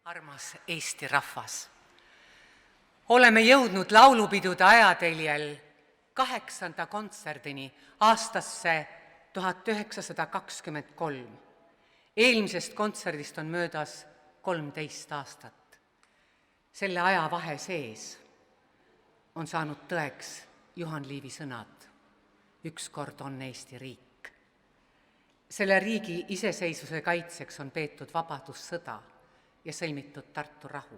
Armas Eesti rahvas, oleme jõudnud laulupidude ajateljel 8. kontserdini aastasse 1923. Eelmisest kontserdist on möödas 13 aastat. Selle ajavahe sees on saanud tõeks Juhan Liivi sõnad. Ükskord on Eesti riik. Selle riigi iseseisvuse kaitseks on peetud vabadussõda ja sõlmitud Tartu rahu.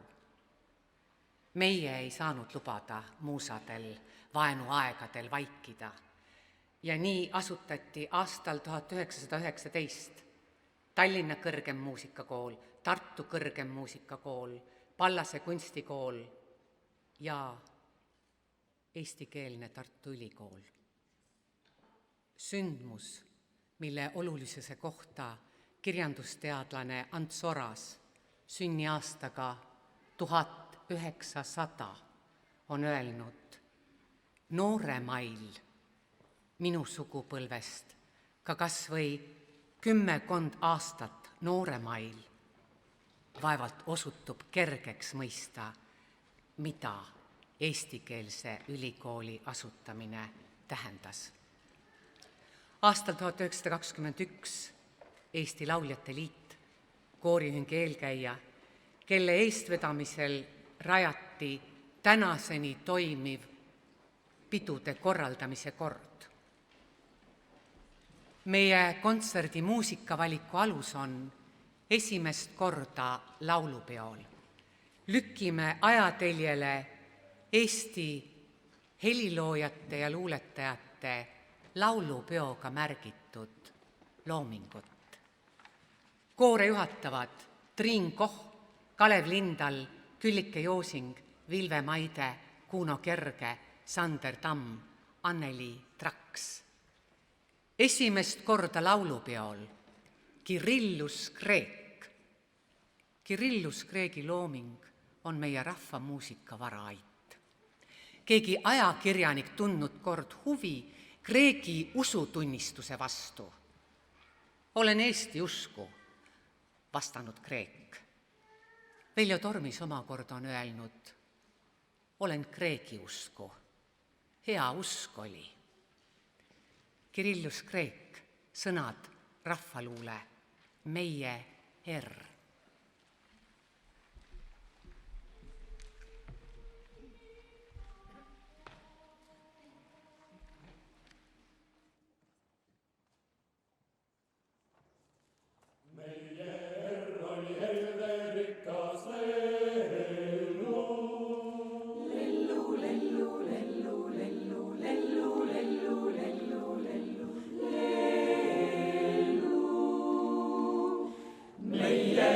Meie ei saanud lubada muusadel vaenuaegadel vaikida ja nii asutati aastal 1919 Tallinna Kõrgem Muusikakool, Tartu Kõrgem Muusikakool, Pallase kunstikool ja eestikeelne Tartu Ülikool. Sündmus, mille olulisuse kohta kirjandusteadlane Ants Oras sünniaastaga 1900 on öelnud: nooremail minu sugupõlvest, ka kas või 10 aastat nooremail, vaevalt osutub kergeks mõista, mida eestikeelse ülikooli asutamine tähendas. Aastal 1921 Eesti Lauljate Liit, kooriühingi eelkäija, kelle eestvedamisel rajati tänaseni toimiv pidude korraldamise kord. Meie kontserdi muusikavaliku alus on esimest korda laulupeol. Lükime ajateljele Eesti heliloojate ja luuletajate laulupeoga märgitud loomingut. Koore juhatavad Triin Koch, Kalev Lindal, Küllike Joosing, Vilve Maide, Kuno Kerge, Sander Tamm, Anneli Traks. Esimest korda laulupeol Kirillus Kreek. Kirillus Kreegi looming on meie rahvamuusika varaait. Keegi ajakirjanik tundnud kord huvi Kreegi usutunnistuse vastu. Olen Eesti usku, vastanud Kreek. Veljo Tormis omakord on öelnud: olen Kreegi usku, hea usk oli. Kirillus Kreek, sõnad rahvaluule, meie herr. Meie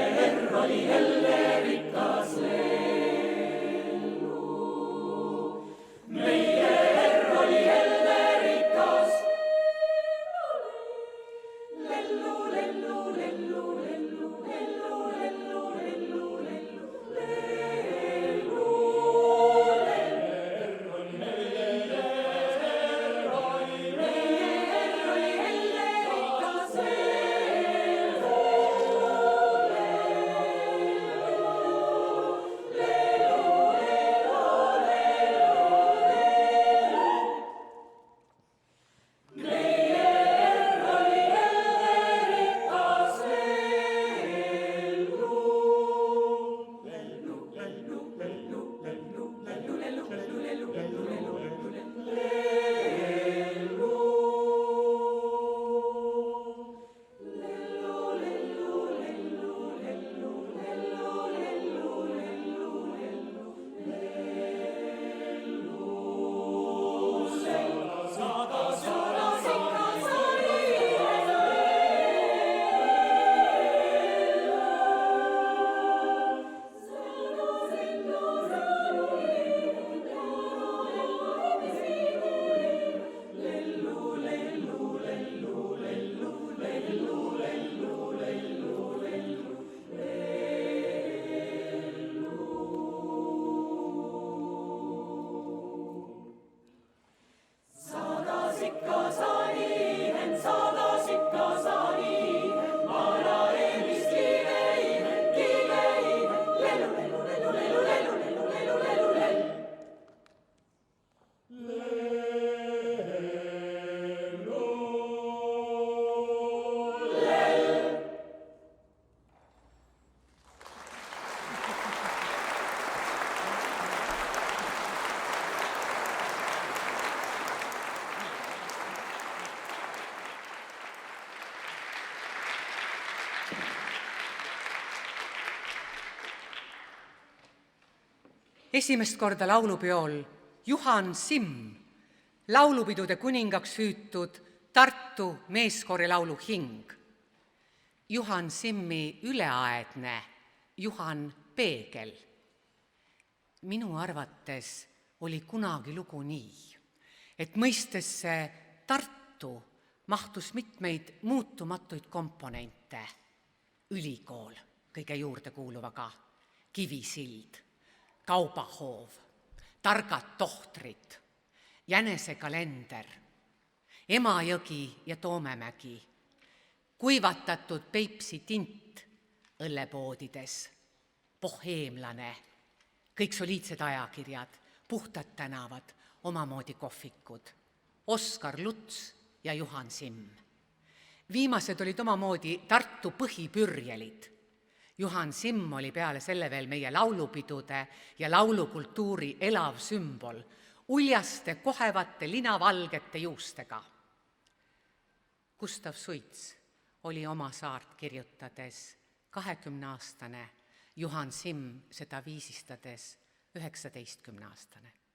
esimest korda laulupeol Juhan Simm, laulupidude kuningaks hüütud Tartu meeskoorilaulu Hing. Juhan Simmi üleaedne Juhan Peegel. Minu arvates oli kunagi lugu nii, et mõistesse Tartu mahtus mitmeid muutumatuid komponente. Ülikool kõige juurde kuuluvaga, Kivisild, kaubahoov, targad tohtrid, jänesekalender, Emajõgi ja Toomemägi, kuivatatud Peipsi tint õllepoodides, boheemlane, kõik soliidsed ajakirjad, puhtad tänavad, omamoodi kohvikud, Oskar Luts ja Juhan Simm. Viimased olid omamoodi Tartu põhipürjelid. Juhan Simm oli peale selle veel meie laulupidude ja laulukultuuri elav sümbol, uljaste kohevate linavalgete juustega. Gustav Suits oli oma saart kirjutades 20-aastane, Juhan Simm seda viisistades 19-aastane.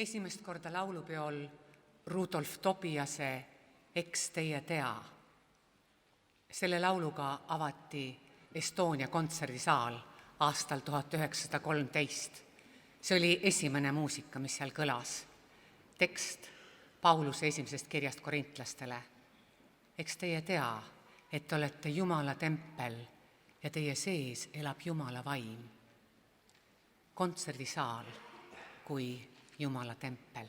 esimest korda laulupeol Rudolf Tobiase Eks teie tea. Selle lauluga avati Estonia kontserdisaal aastal 1913. See oli esimene muusika, mis seal kõlas. Tekst Pauluse esimesest kirjast korintlastele. Eks teie tea, et olete Jumala tempel ja teie sees elab Jumala vaim. Kontserdisaal kui Jumala tempel.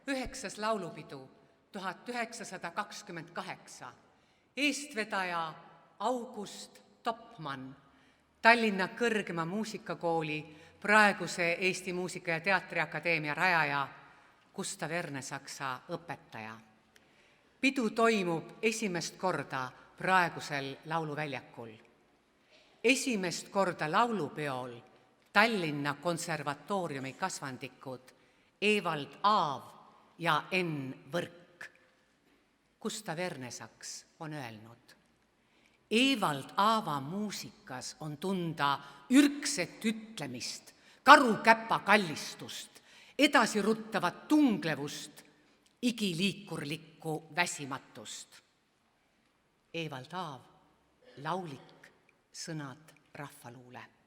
9. laulupidu 1928. Eestvedaja August Topmann, Tallinna Kõrgema Muusikakooli, praeguse Eesti Muusika- ja Teatriakadeemia rajaja, Gustav Ernesaksa õpetaja. Pidu toimub esimest korda praegusel lauluväljakul. Esimest korda laulupeol Tallinna Konservatooriumi kasvandikud Evald Aav ja Enn Võrk. Gustav Ernesaks on öelnud: Evald Aava muusikas on tunda ürgset ütlemist, karukäpa kallistust, edasiruttavat tunglevust, igiliikurlikku väsimatust. Evald Aav, laulik, sõnad rahvaluule.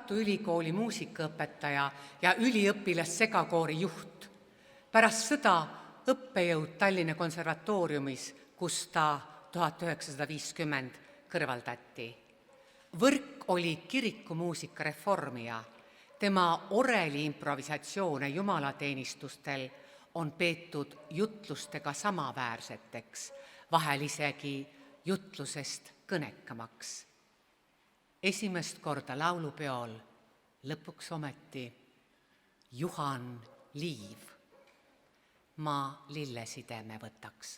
Tartu Ülikooli muusikaõpetaja ja üliõpilassegakoori juht. Pärast sõda õppejõud Tallinna konservatooriumis, kus ta 1950 kõrvaldati. Võrk oli kirikumuusika reformija. Tema oreli improvisatsioone jumalateenistustel on peetud jutlustega samaväärseteks, vahel isegi jutlusest kõnekamaks. Esimest korda laulupeol lõpuks ometi Juhan Liiv. Ma lillesideme võtaks.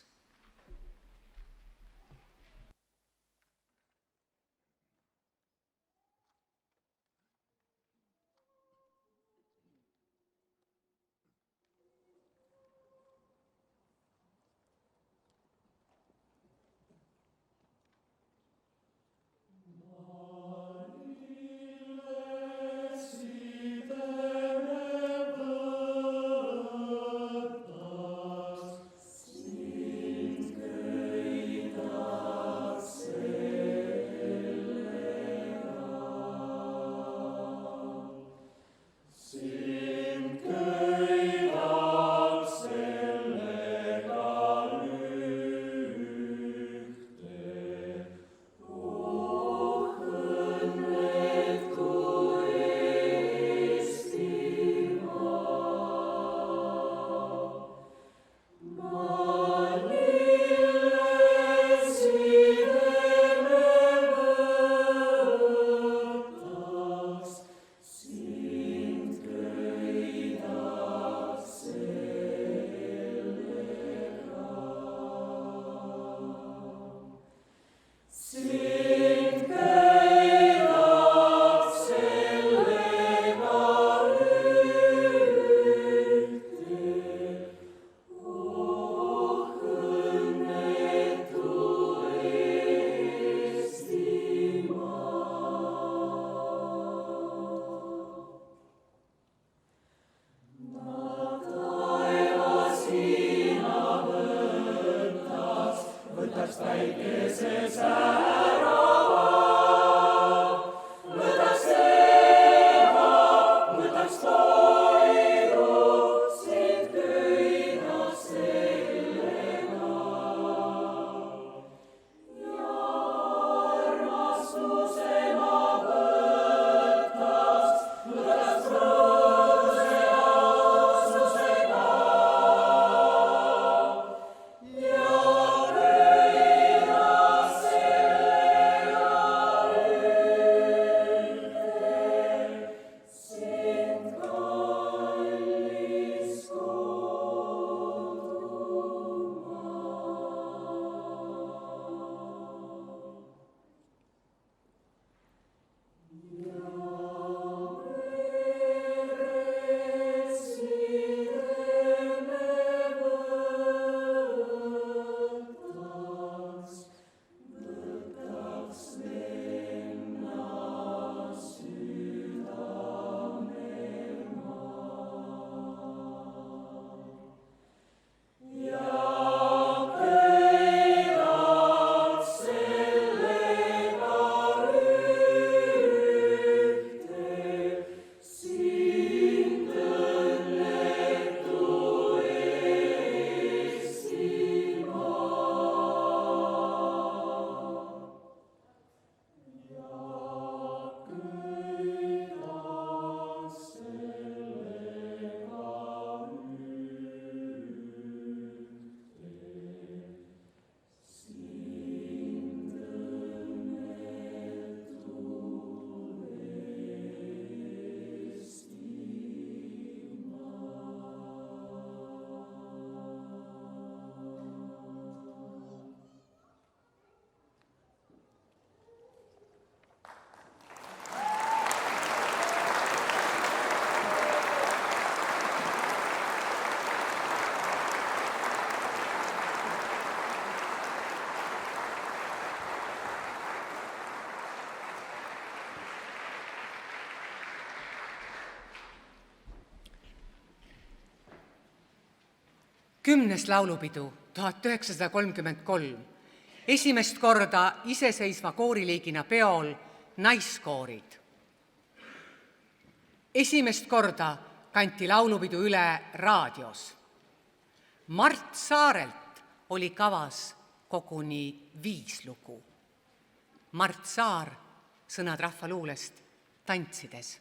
Kümnes laulupidu 1933. Esimest korda iseseisva kooriliigina peol naiskoorid. esimest korda kanti laulupidu üle raadios. Mart Saarelt oli kavas koguni 5 lugu. Mart Saar, sõnad rahvaluulest tantsides.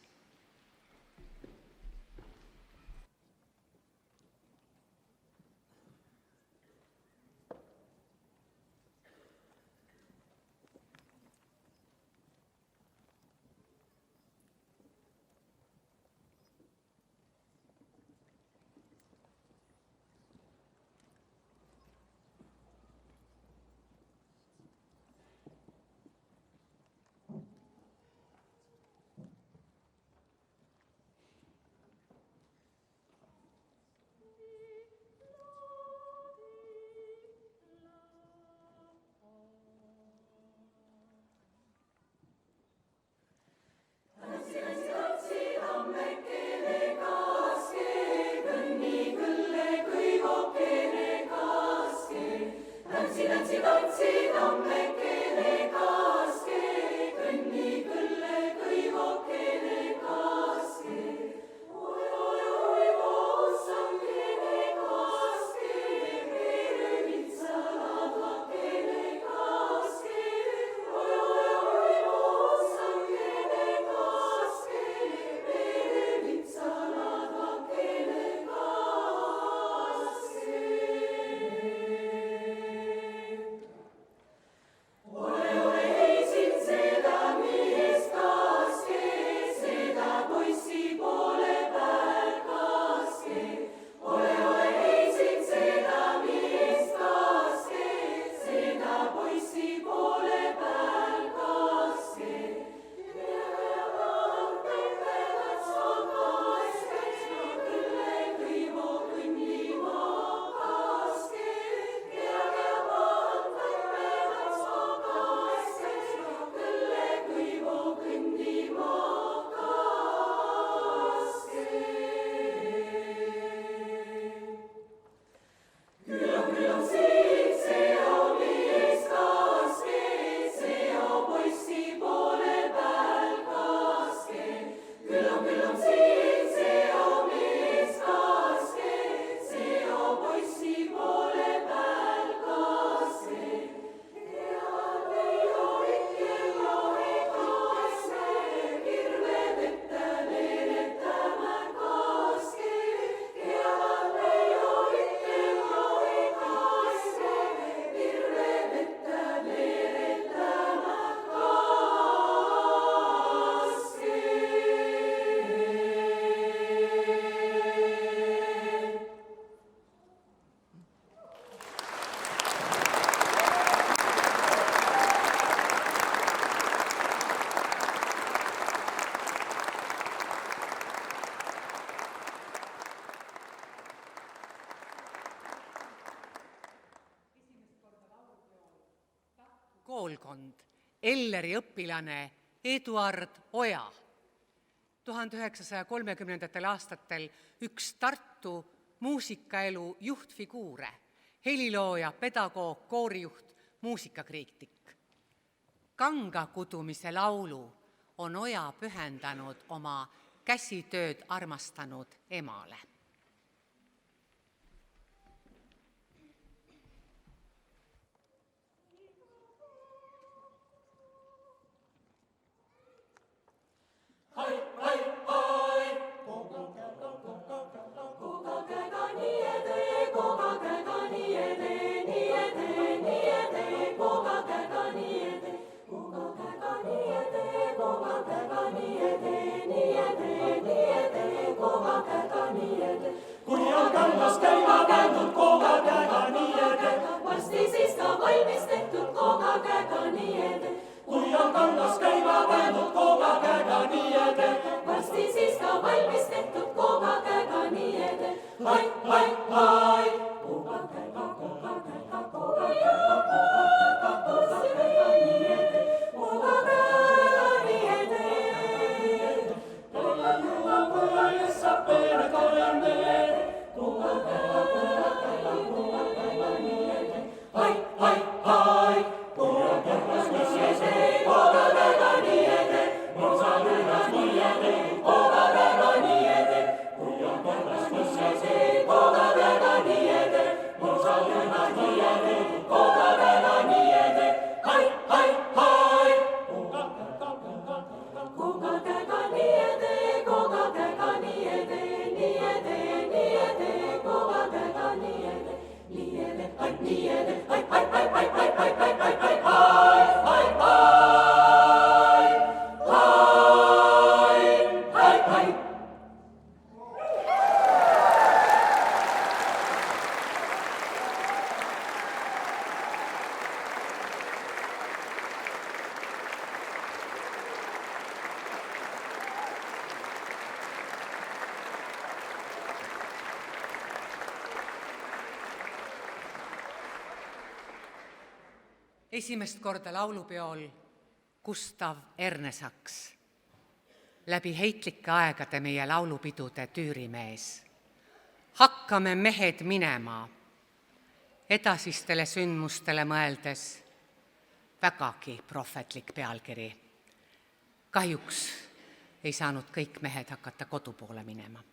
Koolkond, Elleri õpilane Eduard Oja, 1930. aastatel üks Tartu muusikaelu juhtfiguure, helilooja, pedagoog, koorijuht, muusikakriitik. Kanga kudumise laulu on Oja pühendanud oma käsitööd armastanud emale. Kui on kallas käima käidud koga käega niiede, varsti siis ka valmis tehtud koga käega niiede. Kui on kallas käima käidud koga käega niiede, varsti siis ka valmis tehtud koga käega niiede. Hai, hai, hai, koga käega, koga käega, koga käega, koga käega, koga käega niiede, koga käega niiede. Koga käega, koga käega, peere toime. Hai, hai, hai, koga kägas niiede, koga käga niiede, morsa lühas niiede, koga käga esimest korda laulupeol Gustav Ernesaks, läbi heitlike aegade meie laulupidude tüürimees. Hakkame mehed minema, edasistele sündmustele mõeldes vägagi prohvetlik pealkiri. Kahjuks ei saanud kõik mehed hakata kodu poole minema.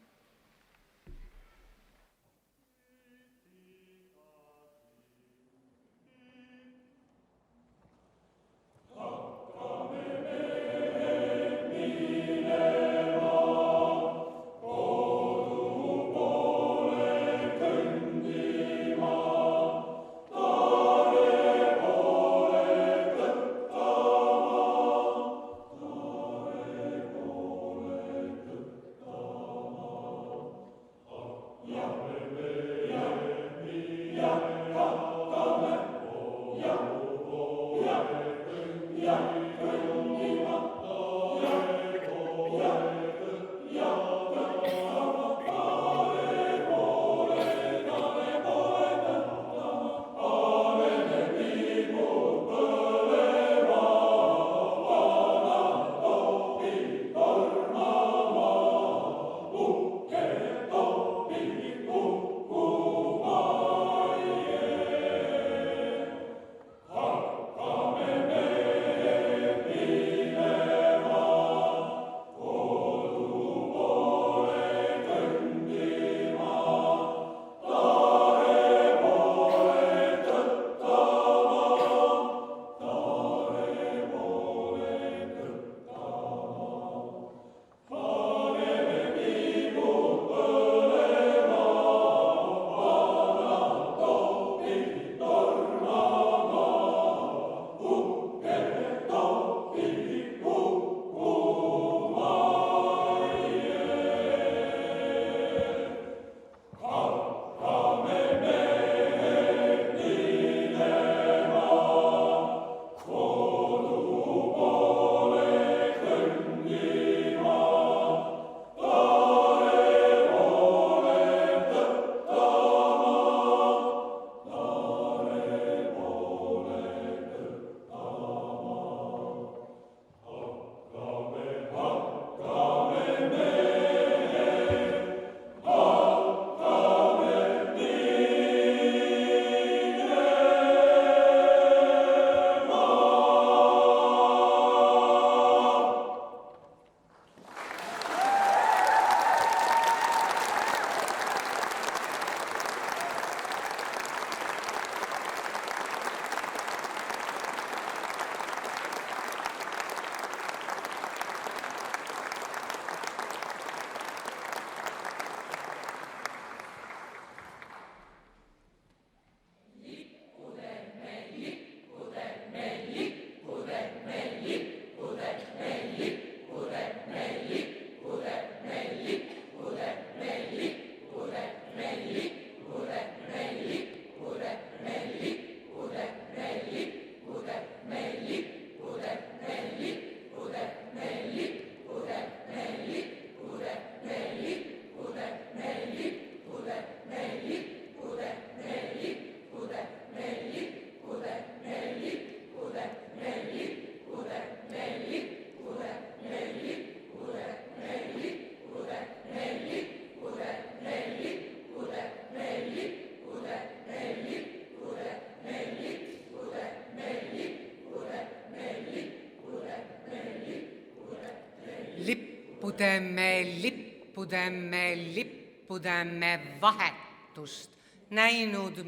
lippudemme vahetust, näinud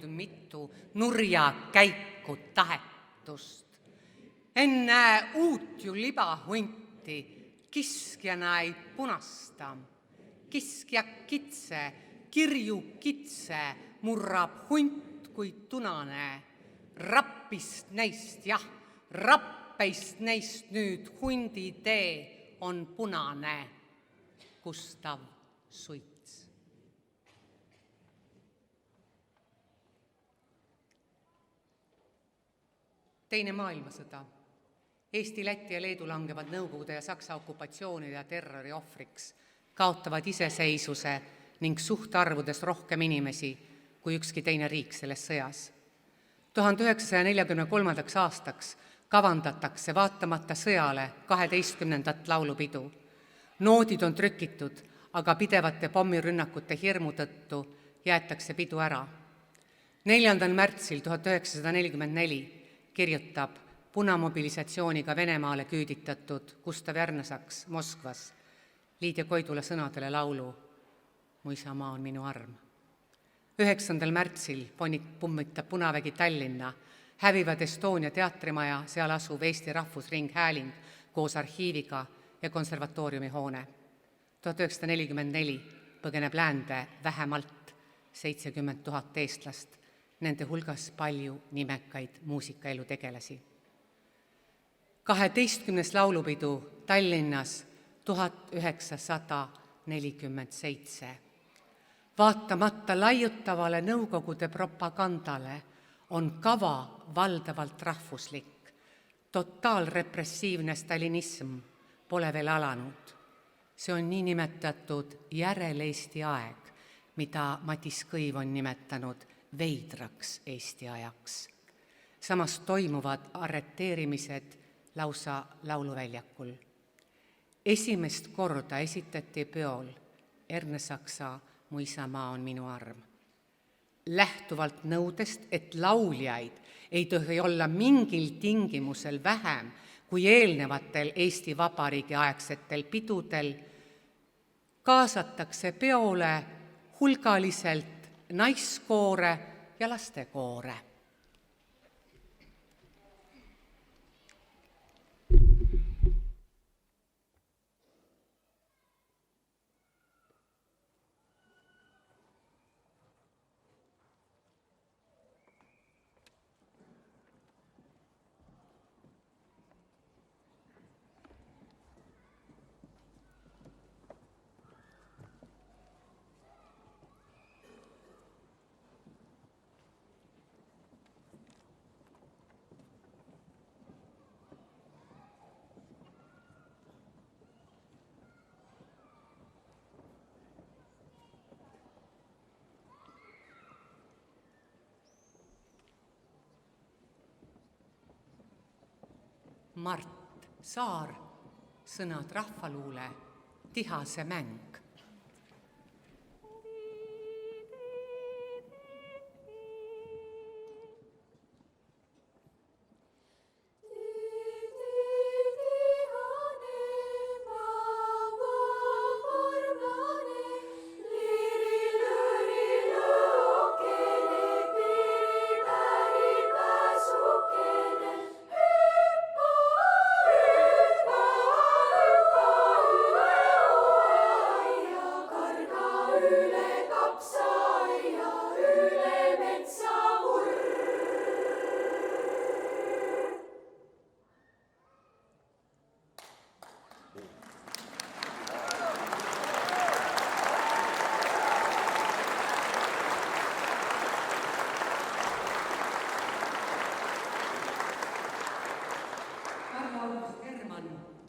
mitu nurja käiku tahetust. En näe uut ju libahunti, kiskjana ei punasta. Kiskja kitse, kirju kitse murrab hunt kui tunane. Rappist neist, jah, rappeist neist nüüd hundi tee on punane. Gustav Suits. Teine maailmasõda. Eesti, Läti ja Leedu langevad Nõukogude ja Saksa okupatsioonide ja terrori ohvriks, kaotavad iseseisvuse ning suhtarvudes rohkem inimesi kui ükski teine riik selles sõjas. 1943. aastaks kavandatakse vaatamata sõjale 12. laulupidu. Noodid on trükitud, aga pidevate pommirünnakute hirmu tõttu jäetakse pidu ära. 4. märtsil 1944 kirjutab punamobilisatsiooniga Venemaale küüditatud Gustav Järnesaks Moskvas Liidia Koidula sõnadele laulu Mu isamaa on minu arm. 9. märtsil pommitab Punavägi Tallinna, hävivad Estonia teatrimaja, seal asuv Eesti Rahvusringhääling koos arhiiviga ja konservatooriumi hoone. 1944 põgeneb läände vähemalt 70 000 eestlast, nende hulgas palju nimekaid muusikaelutegelasi. 12. laulupidu Tallinnas 1947. Vaatamata laiutavale Nõukogude propagandale on kava valdavalt rahvuslik. Totaalrepressiivne stalinism pole veel alanud. See on niinimetatud järel-Eesti aeg, mida Matis Kõiv on nimetanud veidraks Eesti ajaks. Samas toimuvad arreteerimised lausa lauluväljakul. Esimest korda esitati peol Ernesaksa Mu isamaa on minu arm. Lähtuvalt nõudest, et lauljaid ei tohi olla mingil tingimusel vähem kui eelnevatel Eesti Vabariigi aegsetel pidudel, kaasatakse peole hulgaliselt naiskoore ja lastekoore. Mart Saar, sõnad rahvaluule, Tihase mäng.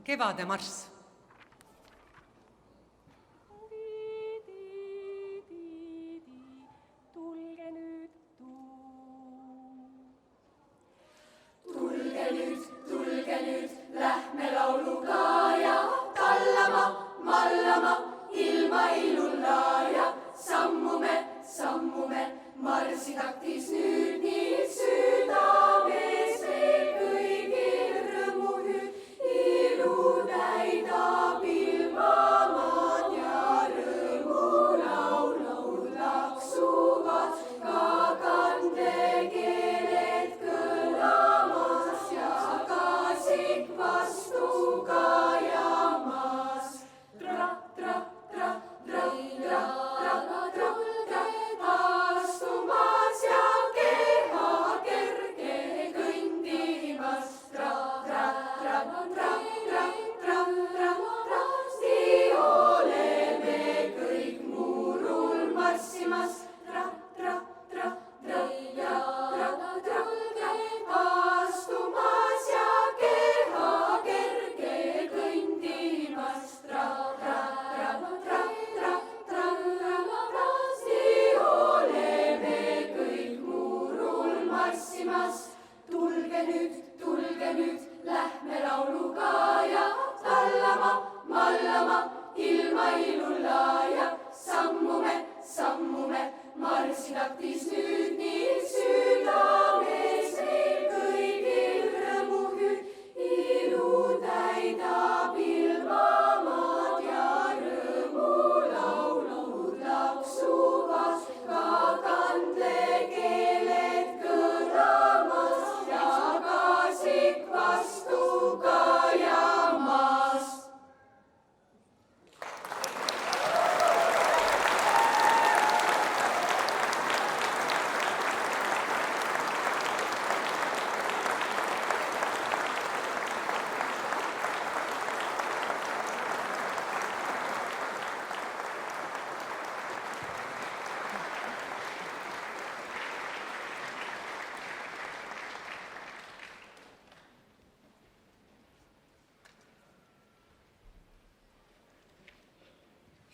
Kevade marss. Tulge nüüd, lähme lauluga ja tallama, mallama, ilma ilulla ja sammume, marssitaktis nüüd nii südames meil kõigil rõõmuhüüd, ilu täida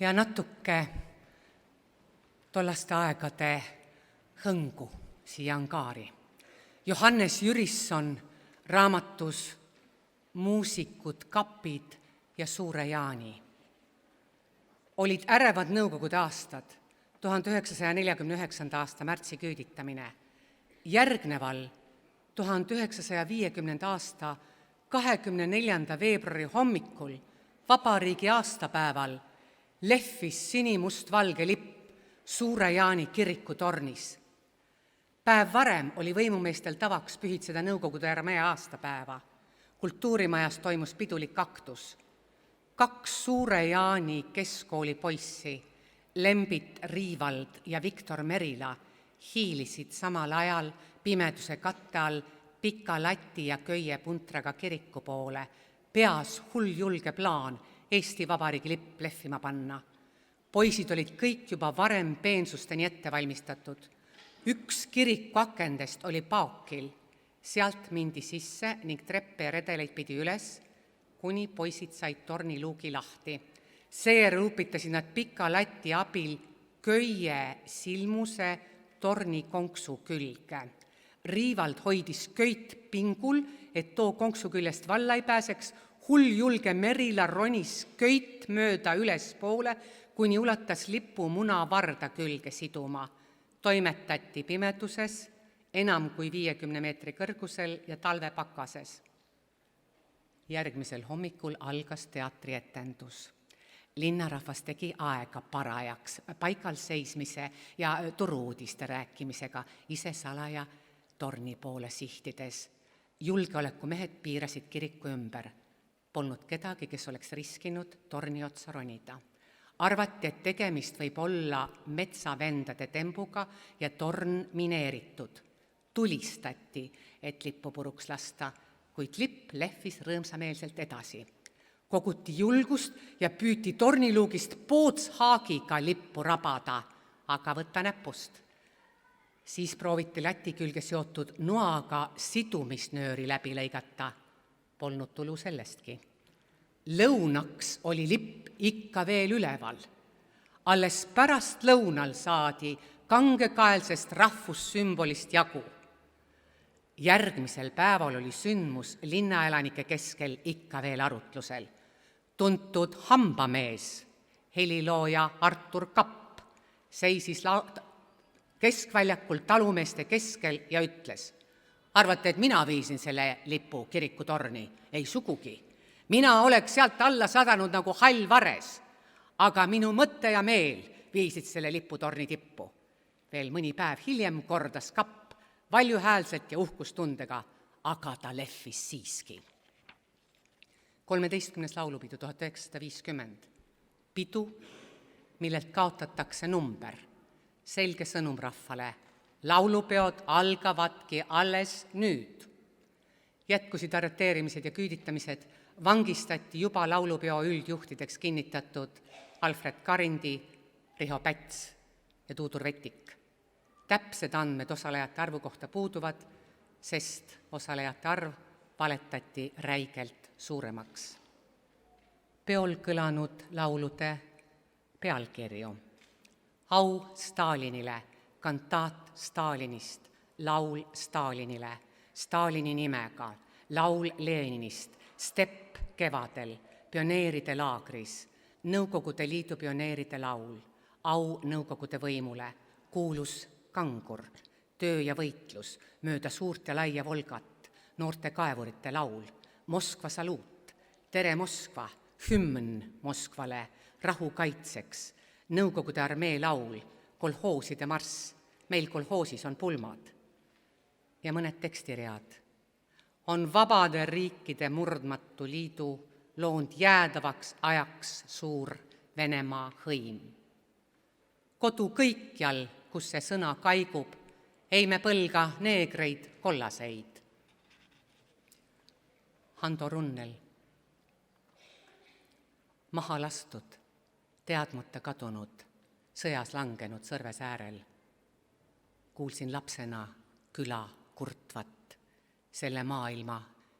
ja natuke tollaste aegade hõngu siia angaari. Johannes Jürisson raamatus Muusikud, kapid ja Suure Jaani. Olid ärevad nõukogude aastad, 1949. aasta märtsi küüditamine. Järgneval 1950. aasta 24. veebruari hommikul, vabariigi aastapäeval, lehvis sinimustvalge lipp Suure Jaani kiriku tornis. Päev varem oli võimumeestel tavaks pühitseda Nõukogude armee aastapäeva. Kultuurimajas toimus pidulik aktus. 2 Suure Jaani keskkooli poissi, Lembit Riivald ja Viktor Merila, hiilisid samal ajal pimeduse katte all pika lati ja köie puntraga kiriku poole, peas hulljulge plaan Eesti Vabariigi lipp lehvima panna. Poisid olid kõik juba varem peensusteni ette valmistatud. Üks kiriku akendest oli paokil, sealt mindi sisse ning treppe ja redeleid pidi üles, kuni poisid said torniluugi lahti. Seejärel upitasid nad pika lati abil köie silmuse torni konksu külge. Riivald hoidis köit pingul, et too konksu küljest valla ei pääseks. Hulljulge Merila ronis köit mööda ülespoole, kuni ulatas lipu muna varda külge siduma. Toimetati pimeduses, enam kui 50 meetri kõrgusel ja talvepakases. Järgmisel hommikul algas teatrietendus. Linnarahvas tegi aega parajaks paikal seismise ja turu-uudiste rääkimisega, ise salaja torni poole sihtides. Julgeolekumehed piirasid kiriku ümber. Polnud kedagi, kes oleks riskinud torni otsa ronida. Arvati, et tegemist võib olla metsavendade tembuga ja torn mineeritud. Tulistati, et lippu puruks lasta, kuid lipp lehvis rõõmsameelselt edasi. Koguti julgust ja püüti torniluugist pootshaagiga lippu rabada, aga võtta näpust. Siis prooviti lati külge seotud noaga sidumisnööri läbi lõigata. Polnud tulu sellestki. Lõunaks oli lipp ikka veel üleval. Alles pärast lõunal saadi kangekaelsest rahvussümbolist jagu. Järgmisel päeval oli sündmus linnaelanike keskel ikka veel arutlusel. Tuntud hambamees, helilooja Artur Kapp, seisis keskväljakul talumeeste keskel ja ütles: arvate, et mina viisin selle lipu kirikutorni? Ei sugugi. Mina oleks sealt alla sadanud nagu hall vares, aga minu mõte ja meel viisid selle liputorni tippu. Veel mõni päev hiljem kordas Kapp valjuhäälselt ja uhkustundega, aga ta lehvis siiski. 13. laulupidu 1950. Pidu, millelt kaotatakse number. Selge sõnum rahvale. Laulupeod algavadki alles nüüd. Jätkusid arreteerimised ja küüditamised, vangistati juba laulupeo üldjuhtideks kinnitatud Alfred Karindi, Riho Päts ja Tuudur Vettik. Täpsed andmed osalejate arvu kohta puuduvad, sest osalejate arv valetati räigelt suuremaks. Peol kõlanud laulude pealkirju. Au Stalinile, kantaat Stalinist, laul Stalinile, Stalini nimega, laul Leninist, Stepp kevadel, pioneeride laagris, Nõukogude Liidu pioneeride laul, au Nõukogude võimule, kuulus kangur, töö ja võitlus, mööda suurt ja laia Volgat, noorte kaevurite laul, Moskva saluut, tere Moskva, hümn Moskvale, rahu kaitseks, Nõukogude armee laul, kolhooside marss, meil kolhoosis on pulmad. Ja mõned tekstiread. On vabade riikide murdmatu liidu loonud jäädavaks ajaks suur Venemaa hõim. Kodu kõikjal, kus see sõna kaigub, ei me põlga neegreid kollaseid. Hando Runnel. Maha lastud, teadmata kadunud, sõjas langenud Sõrves äärel. Kuulsin lapsena küla kurtvat selle maailma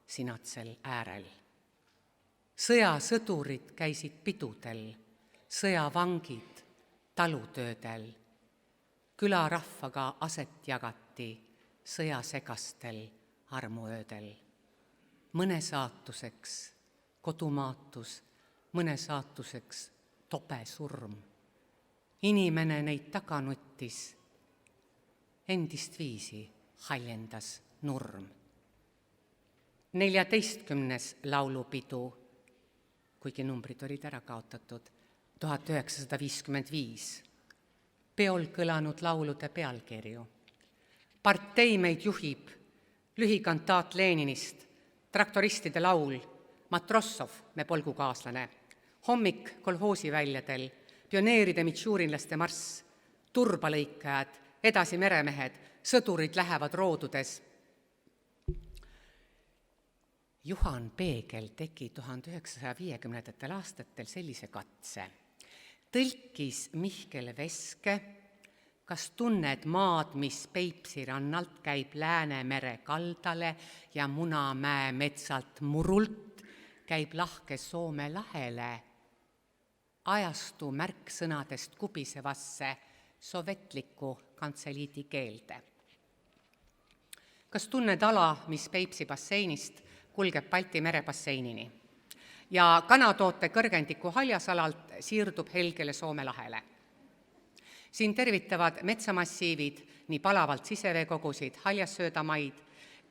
sinatsel äärel. Sõjasõdurid käisid pidudel, sõjavangid talutöödel, külarahvaga aset jagati sõjasegastel armuöödel. Mõne saatuseks kodumaatus, mõne saatuseks tobe surm. Inimene neid taga nuttis, endist viisi haljendas nurm. 14. laulupidu, kuigi numbrid olid ära kaotatud, 1955. Peol kõlanud laulude pealkirju. Partei meid juhib, lühikantaat Leninist, traktoristide laul, Matrossov, me polgukaaslane, hommik kolhoosiväljadel, pioneeride mitšuurinlaste marss, turbalõikajad, edasi meremehed, sõdurid lähevad roodudes. Juhan Peegel tegi 1950. aastatel sellise katse. Tõlkis Mihkel Veske, kas tunned maad, mis Peipsi rannalt käib Läänemere kaldale ja Munamäe metsalt murult käib lahke Soome lahele, ajastu märksõnadest kubisevasse sovetliku kantseliidi keelde. Kas tunned ala, mis Peipsi basseinist kulgeb Balti mere basseinini ja kanatoote kõrgendiku haljasalalt siirdub helgele Soome lahele? Siin tervitavad metsamassiivid, nii palavalt siseveekogusid, haljassöödamaid,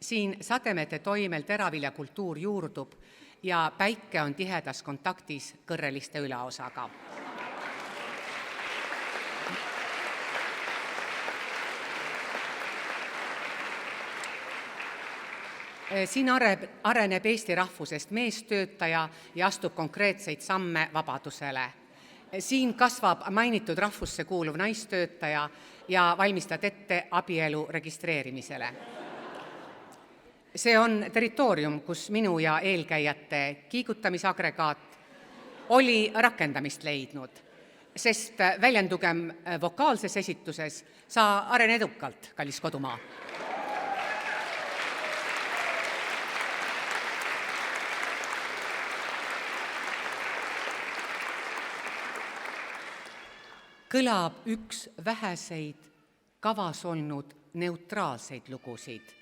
siin sademete toimel teraviljakultuur juurdub ja päike on tihedas kontaktis kõrreliste ülaosaga. Siin areneb Eesti rahvusest meestöötaja ja astub konkreetseid samme vabadusele. Siin kasvab mainitud rahvusse kuuluv naistöötaja ja valmistad ette abielu registreerimisele. See on territoorium, kus minu ja eelkäijate kiigutamisagregaat oli rakendamist leidnud, sest väljendugem vokaalses esituses, sa aren edukalt, kallis kodumaa. Kõlab üks väheseid kavas olnud neutraalseid lugusid,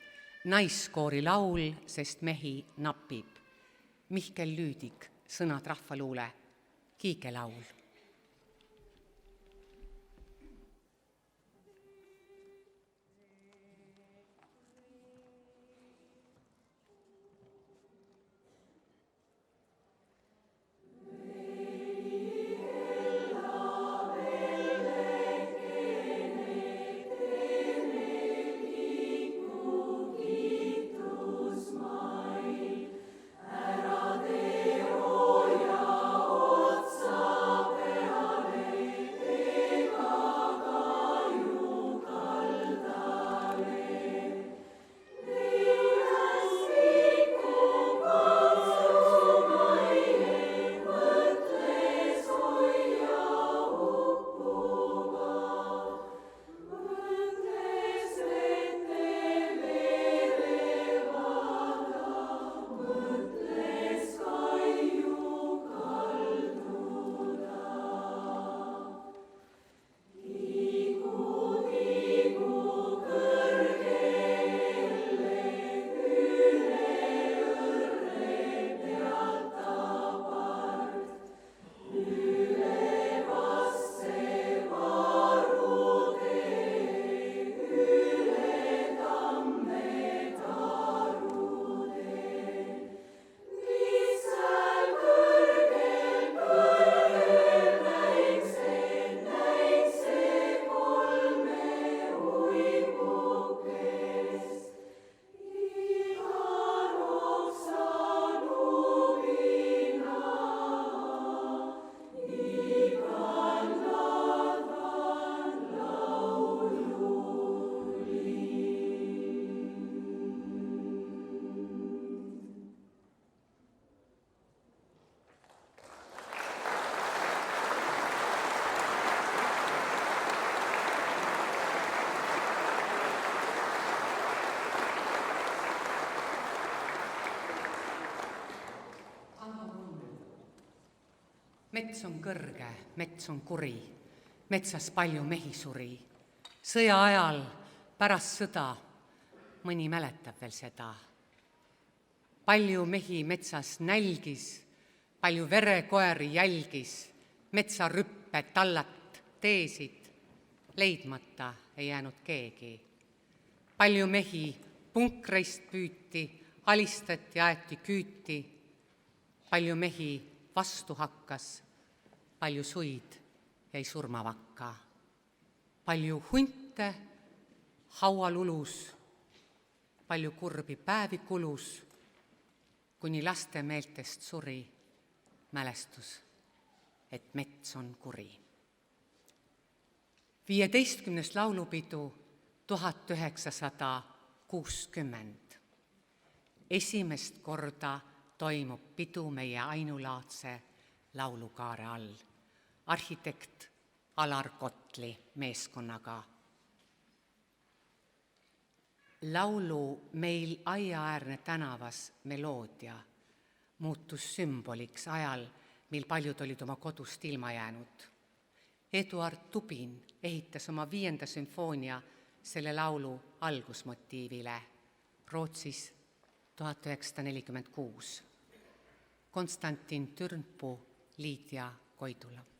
naiskoori laul, sest mehi napib. Mihkel Lüüdik, sõnad rahvaluule, Kiigelaul. Ära tee roja otsa mets on kõrge, mets on kuri, metsas palju mehi suri. Sõja ajal pärast sõda mõni mäletab veel seda. Palju mehi metsas nälgis, palju verekoeri jälgis, metsarüppe tallat teesid, leidmata ei jäänud keegi. Palju mehi punkreist püüti, alistati, aeti küüti, palju mehi vastu hakkas, palju suid jäi surmavakka. Palju hunte haual ulus, palju kurbi päevi kulus, kuni laste meeltest suri mälestus, et mets on kuri. 15. laulupidu 1960. Esimest korda toimub pidu meie ainulaadse laulukaare all. Arhitekt Alar Kotli meeskonnaga. Laulu Meil aiaäärne tänavas meloodia muutus sümboliks ajal, mil paljud olid oma kodust ilma jäänud. Eduard Tubin ehitas oma 5. sümfoonia selle laulu algusmotiivile Rootsis 1946. Konstantin Türnpuu, Liidia Koidula.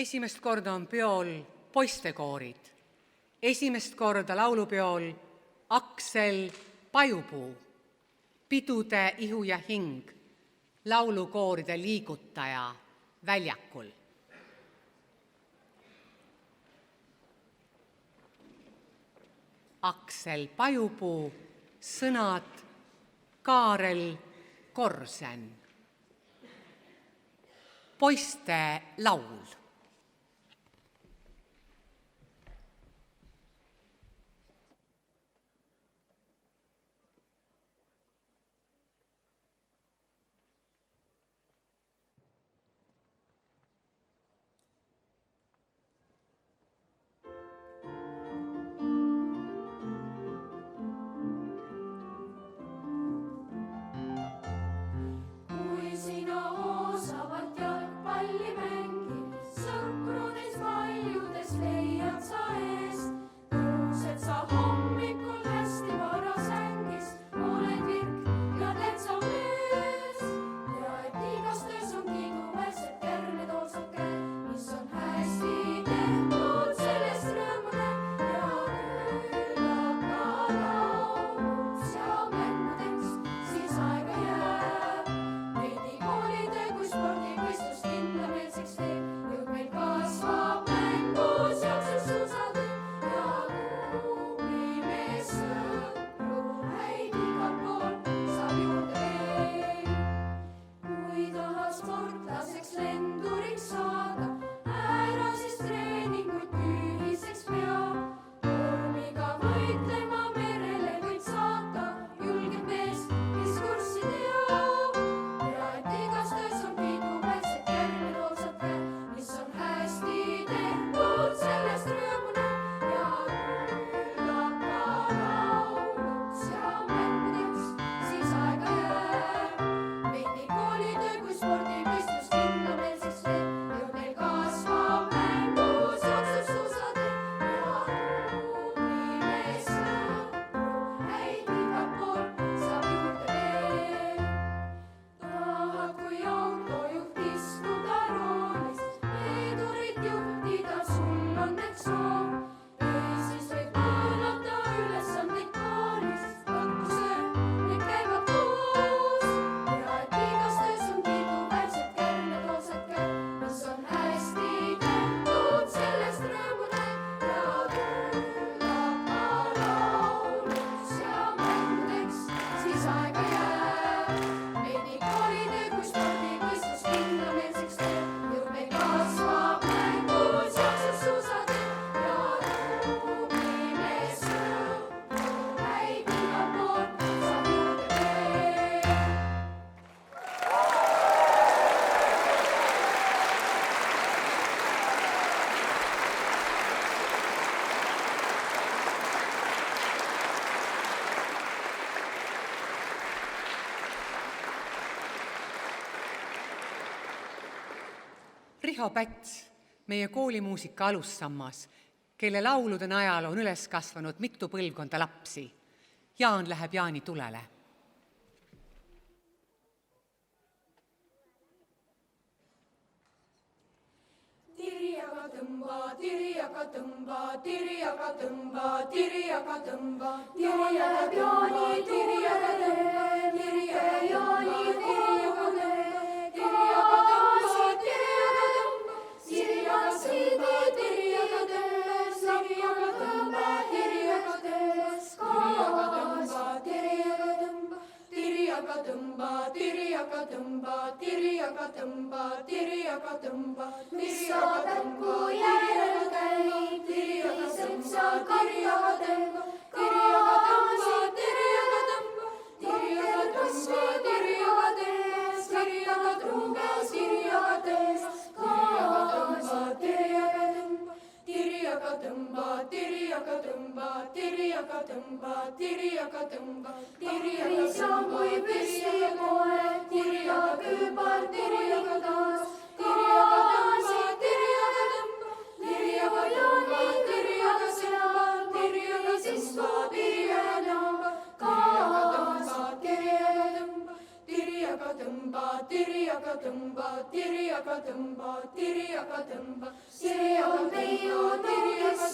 Esimest korda on peol poistekoorid. Esimest korda laulupeol Aksel Pajupuu, pidude ihu ja hing, laulukooride liigutaja väljakul. Aksel Pajupuu, sõnad Kaarel Korsen. Poiste laul. Riho Päts, meie koolimuusika alussammas, kelle laulude najal on üles kasvanud mitu põlvkonda lapsi. Jaan läheb Jaani tulele. Tiriaga tõmba, tiriaga tõmba, tiriaga tõmba, tiriaga tõmba, tiriaga tõmba, tiriaga tõmba, tiriaga Jaani, tiriaga tõmba, tiriaga tõmba, tiriaga tõmba, tiriaga sõida, tiriaga tõmba, tiriaga tõmba, tiriaga tõmba, tiriaga tõmba, tiriaga tõmba, tiriaga tõmba, tiriaga tõmba, tiriaga tõmba, tiriaga tõmba, mis sa täppu järel käid, tirised sa tiriaga tõmba, kaasa tiriaga tõmba, tiriaga tõmba, tiriaga tõmba, tiriaga tõmba, tiriaga tõmba, kaasa tiriaga tõmba, tiriaga tõmba, tiriaga tõmba, tiriaga tõmba, tiriaga tõmba, tiriaga sa kui püsti poeg, tiriaga kübar, tiriaga taas, tiriaga tõmba, tiriaga tõmba, tiriaga Jaani, tiriaga sõba, tiriaga siska, tiriaga tõmba, kaasa tiriaga tõmba, tiriaga tõmba, tiriaga tõmba, tiriaga tõmba, tiriaga tõmba, see on teiu tiriaga,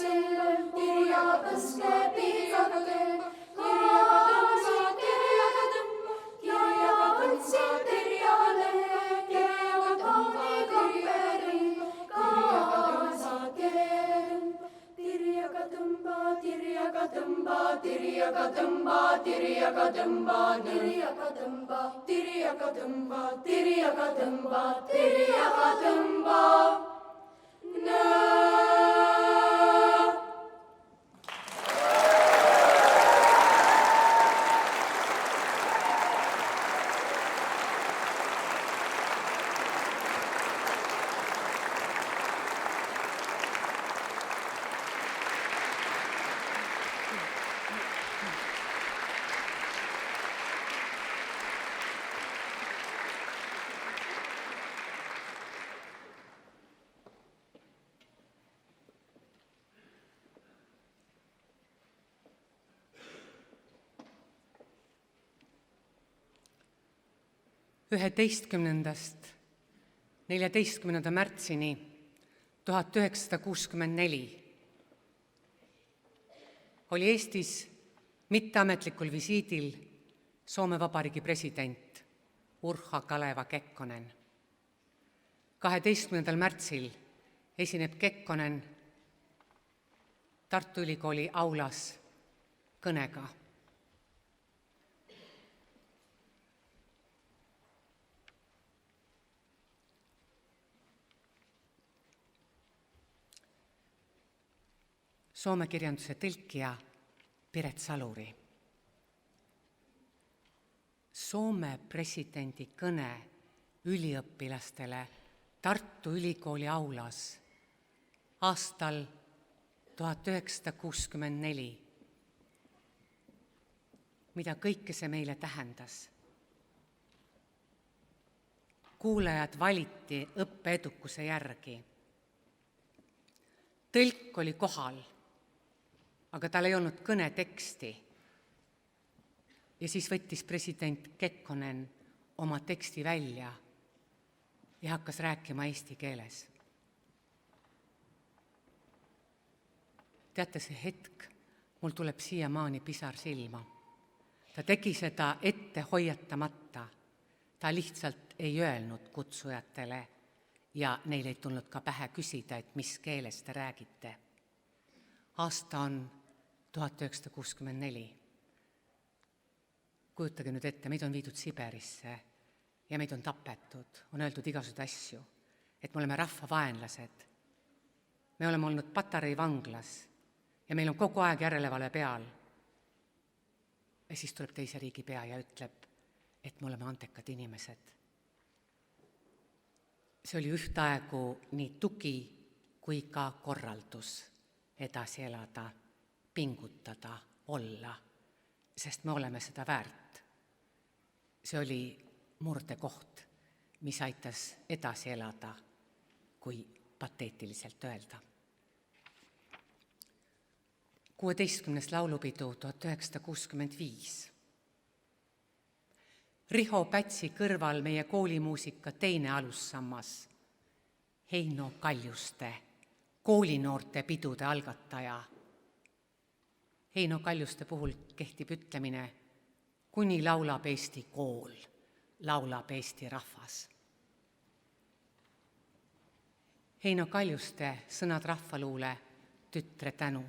tiriaga tõske, tiriaga tõmba, kaasa tiriaga tõmba, tiriaga tõtsi, tiriaga tõmba, tiriaga tooni kamperi, kaasa tiriaga tõmba, tiriaga tõmba, tiriaga tõmba, tiriaga tõmba, tiriaga tõmba, tiriaga tõmba, tiriaga tõmba, tiriaga tõmba. Üheteistkümnendast 14. märtsini 1964 oli Eestis mitteametlikul visiidil Soome Vabariigi president Urho Kaleva Kekkonen. 12. märtsil esineb Kekkonen Tartu Ülikooli aulas kõnega. Soome kirjanduse tõlkija Piret Saluri. Soome presidendi kõne üliõpilastele Tartu Ülikooli aulas aastal 1964. Mida kõike see meile tähendas? Kuulajad valiti õppeedukuse järgi. Tõlk oli kohal, aga tal ei olnud kõneteksti. Ja siis võttis president Kekkonen oma teksti välja ja hakkas rääkima eesti keeles. Teate, see hetk, mul tuleb siiamaani pisar silma. Ta tegi seda ette hoiatamata. Ta lihtsalt ei öelnud kutsujatele ja neil ei tulnud ka pähe küsida, et mis keeles te räägite. Aasta on 1964. Kujutage nüüd ette, meid on viidud Siberisse ja meid on tapetud, on öeldud igasuguseid asju, et me oleme rahvavaenlased. Me oleme olnud Patarei vanglas ja meil on kogu aeg järelevalve peal. Ja siis tuleb teise riigi pea ja ütleb, et me oleme antekad inimesed. See oli ühtaegu nii tugi kui ka korraldus edasi elada, pingutada, olla, sest me oleme seda väärt. See oli murdekoht, mis aitas edasi elada, kui pateetiliselt öelda. 16. laulupidu 1965. Riho Pätsi kõrval meie koolimuusika teine alussammas, Heino Kaljuste, koolinoorte pidude algataja. Heino Kaljuste puhul kehtib ütlemine, kuni laulab Eesti kool, laulab Eesti rahvas. Heino Kaljuste sõnad rahvaluule Tütre tänu.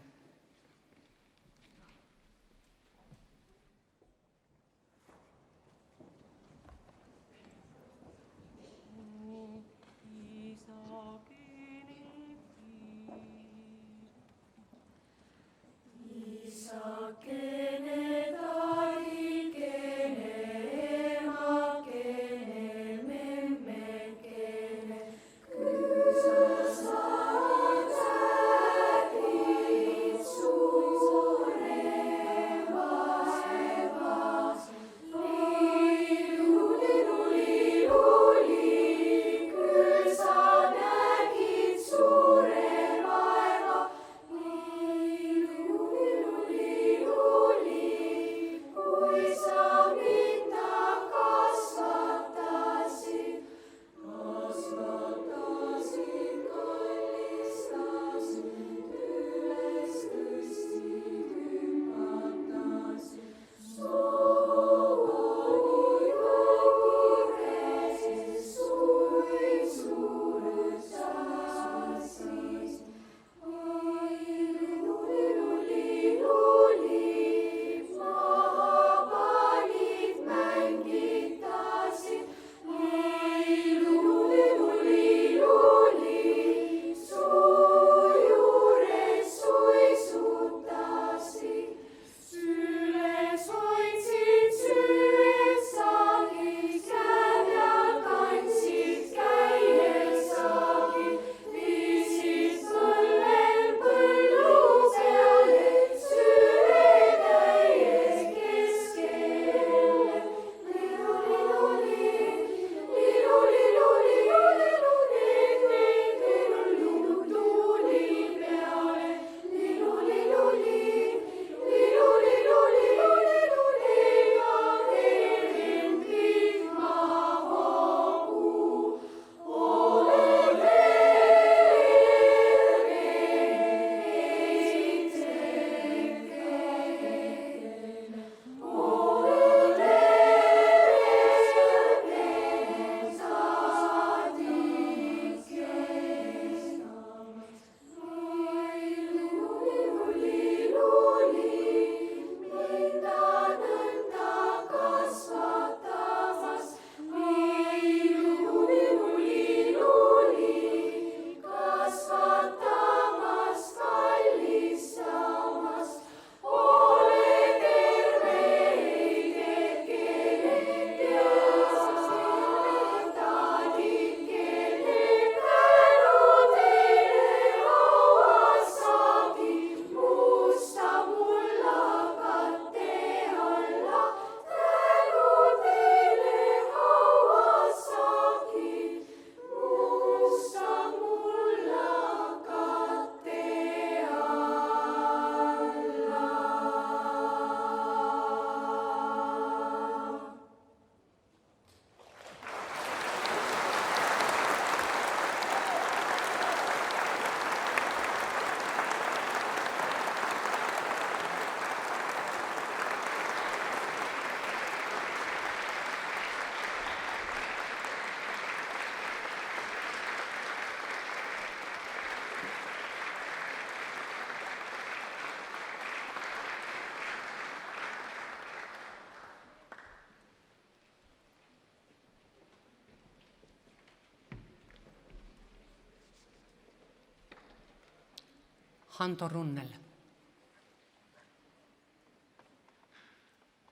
Hando Runnel.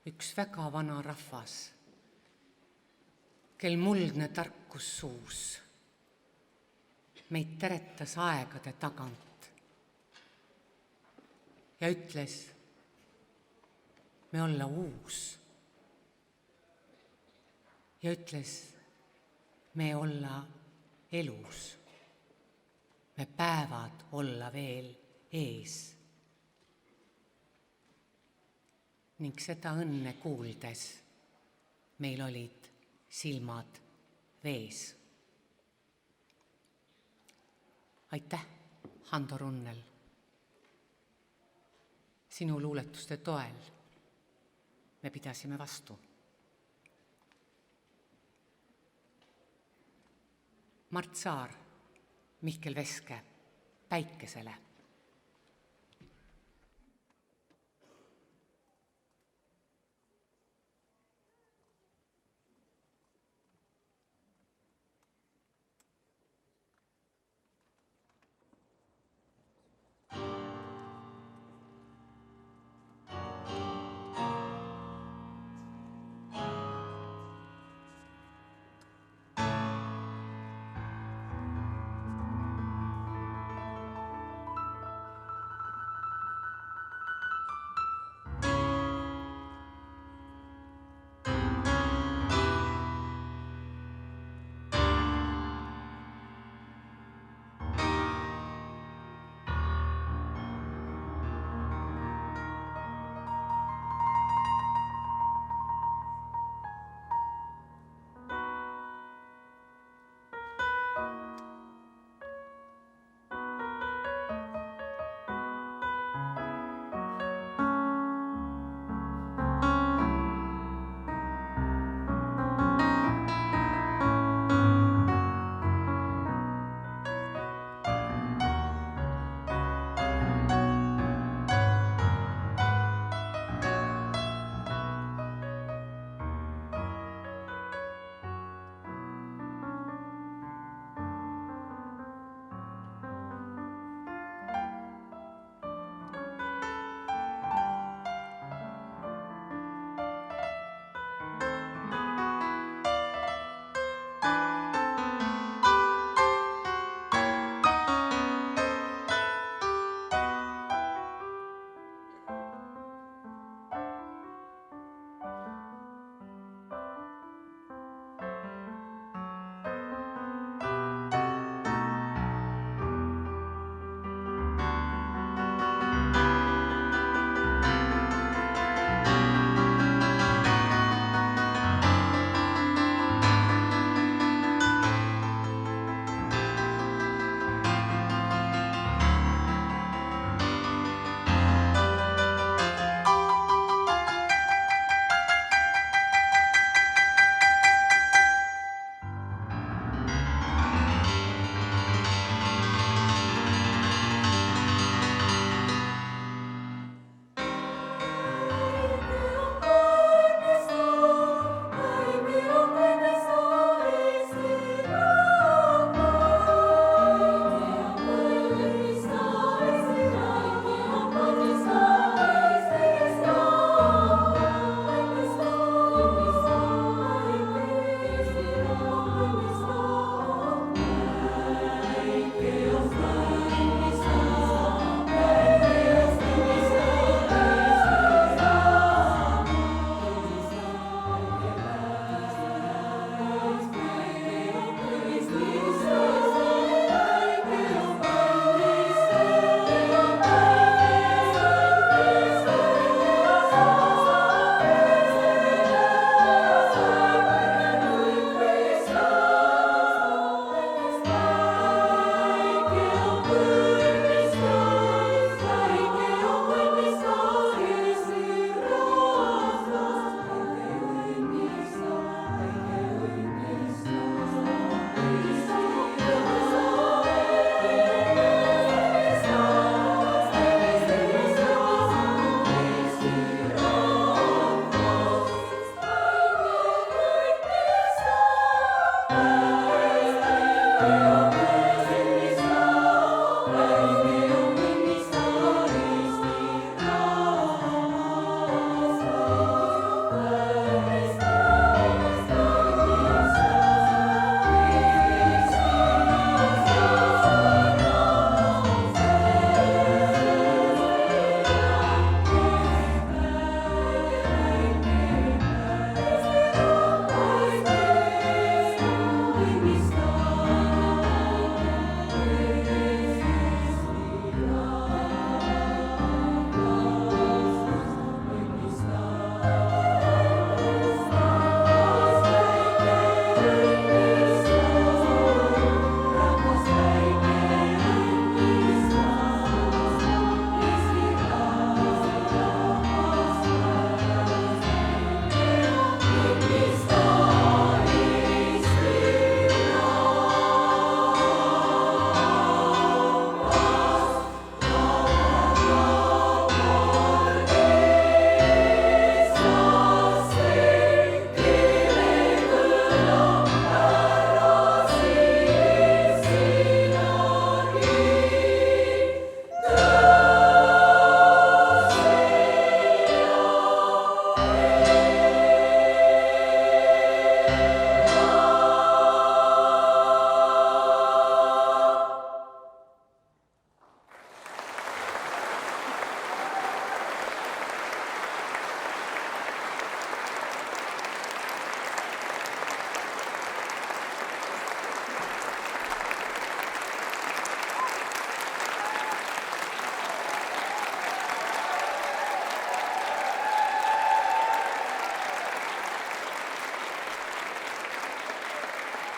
Üks väga vana rahvas, kel muldne tarkus suus, meid teretas aegade tagant ja ütles, me olla uus. Ja ütles, me olla elus. me päevad olla veel ees. Ning seda õnne kuuldes meil olid silmad vees. Aitäh, Hando Runnel, sinu luuletuste toel me pidasime vastu. Mart Saar, Mihkel Veske, Päikesele.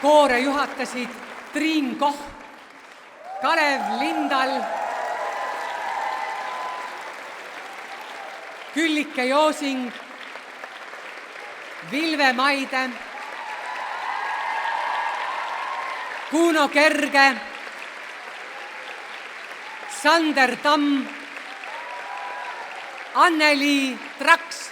koore juhatasid Triin Koch, Kalev Lindal, Küllike Joosing, Vilve Maide, Kuno Kerge, Sander Tamm, Anneli Traks.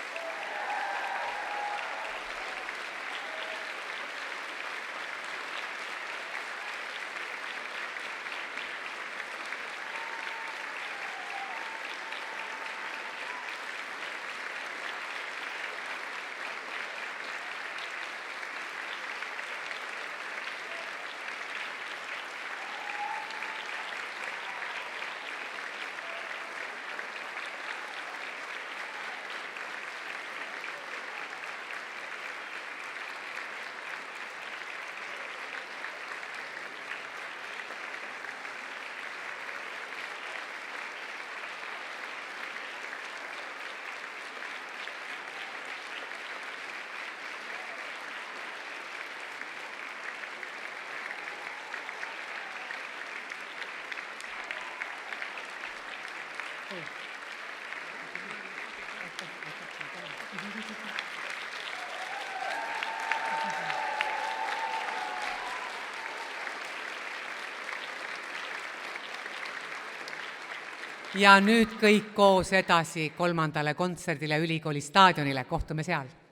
Ja nüüd kõik koos edasi 3. kontserdile ülikooli staadionile, kohtume seal.